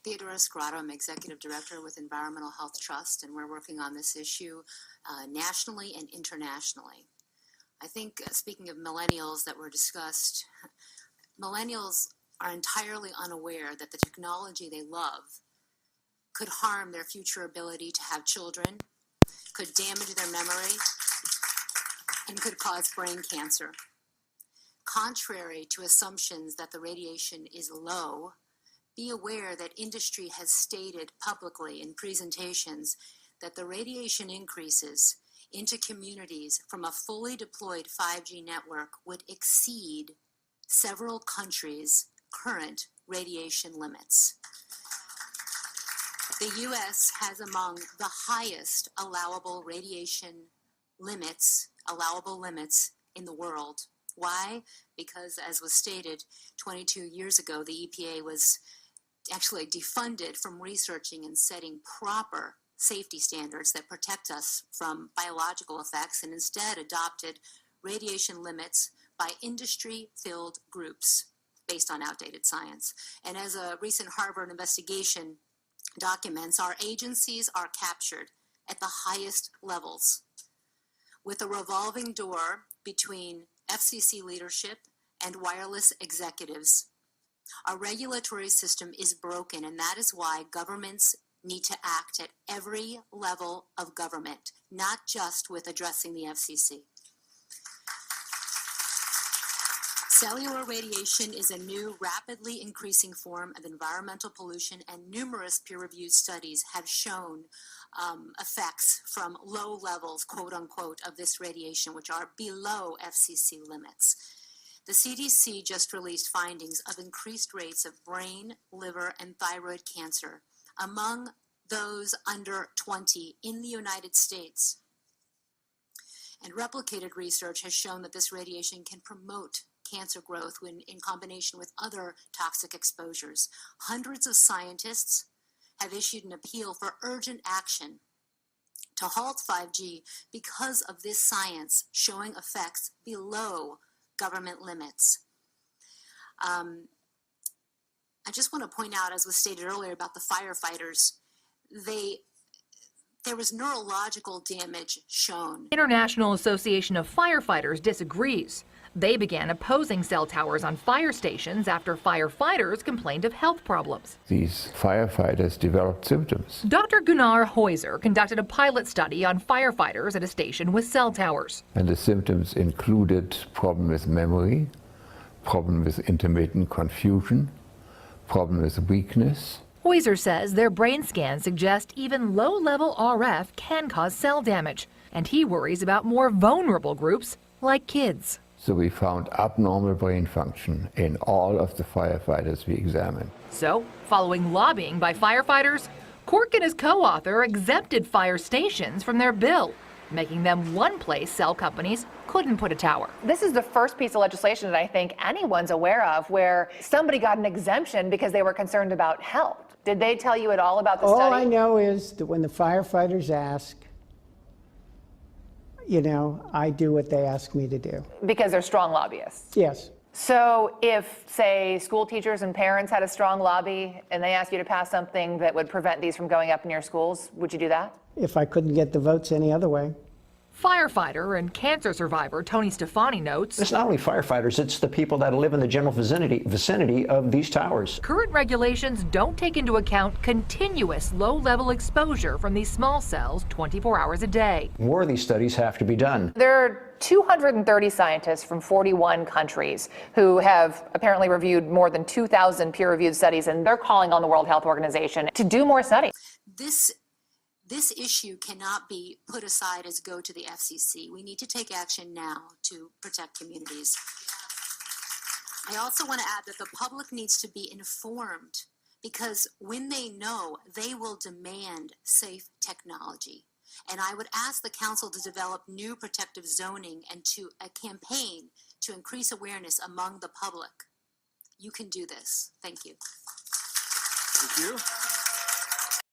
Theodora Scrotto. I'm Executive Director with Environmental Health Trust, and we're working on this issue nationally and internationally. I think, speaking of millennials that were discussed, millennials are entirely unaware that the technology they love could harm their future ability to have children, could damage their memory, and could cause brain cancer. Contrary to assumptions that the radiation is low, be aware that industry has stated publicly in presentations that the radiation increases into communities from a fully deployed 5G network would exceed several countries' current radiation limits. The U.S. has among the highest allowable radiation limits in the world. Why? Because, as was stated 22 years ago, the EPA was actually defunded from researching and setting proper safety standards that protect us from biological effects, and instead adopted radiation limits by industry-filled groups based on outdated science. And as a recent Harvard investigation documents, our agencies are captured at the highest levels, with a revolving door between FCC leadership and wireless executives. Our regulatory system is broken, and that is why governments need to act at every level of government, not just with addressing the FCC. Cellular radiation is a new, rapidly increasing form of environmental pollution, and numerous peer-reviewed studies have shown effects from low levels, quote unquote, of this radiation, which are below FCC limits. The CDC just released findings of increased rates of brain, liver, and thyroid cancer among those under 20 in the United States. And replicated research has shown that this radiation can promote cancer growth when in combination with other toxic exposures. Hundreds of scientists have issued an appeal for urgent action to halt 5G because of this science showing effects below government limits. I just want to point out, as was stated earlier about the firefighters, there was neurological damage shown. International Association of Firefighters disagrees. They began opposing cell towers on fire stations after firefighters complained of health problems. These firefighters developed symptoms. Dr. Gunnar Heuser conducted a pilot study on firefighters at a station with cell towers. And the symptoms included problem with memory, problem with intermittent confusion, problem with weakness. Heuser says their brain scans suggest even low-level RF can cause cell damage, and he worries about more vulnerable groups like kids. So we found abnormal brain function in all of the firefighters we examined. So, following lobbying by firefighters, Cork and his co-author exempted fire stations from their bill, making them one place cell companies couldn't put a tower. This is the first piece of legislation that I think anyone's aware of where somebody got an exemption because they were concerned about health. Did they tell you at all about the study? All I know is that when the firefighters ask, I do what they ask me to do. Because they're strong lobbyists? Yes. So if, say, school teachers and parents had a strong lobby and they asked you to pass something that would prevent these from going up in your schools, would you do that? If I couldn't get the votes any other way. Firefighter and cancer survivor Tony Stefani notes, it's not only firefighters, it's the people that live in the general vicinity of these towers. Current regulations don't take into account continuous low-level exposure from these small cells 24 hours a day. More of these studies have to be done. There are 230 scientists from 41 countries who have apparently reviewed more than 2,000 peer-reviewed studies, and they're calling on the World Health Organization to do more studies. This issue cannot be put aside as go to the FCC. We need to take action now to protect communities. I also want to add that the public needs to be informed, because when they know, they will demand safe technology. And I would ask the council to develop new protective zoning and to a campaign to increase awareness among the public. You can do this. Thank you. Thank you.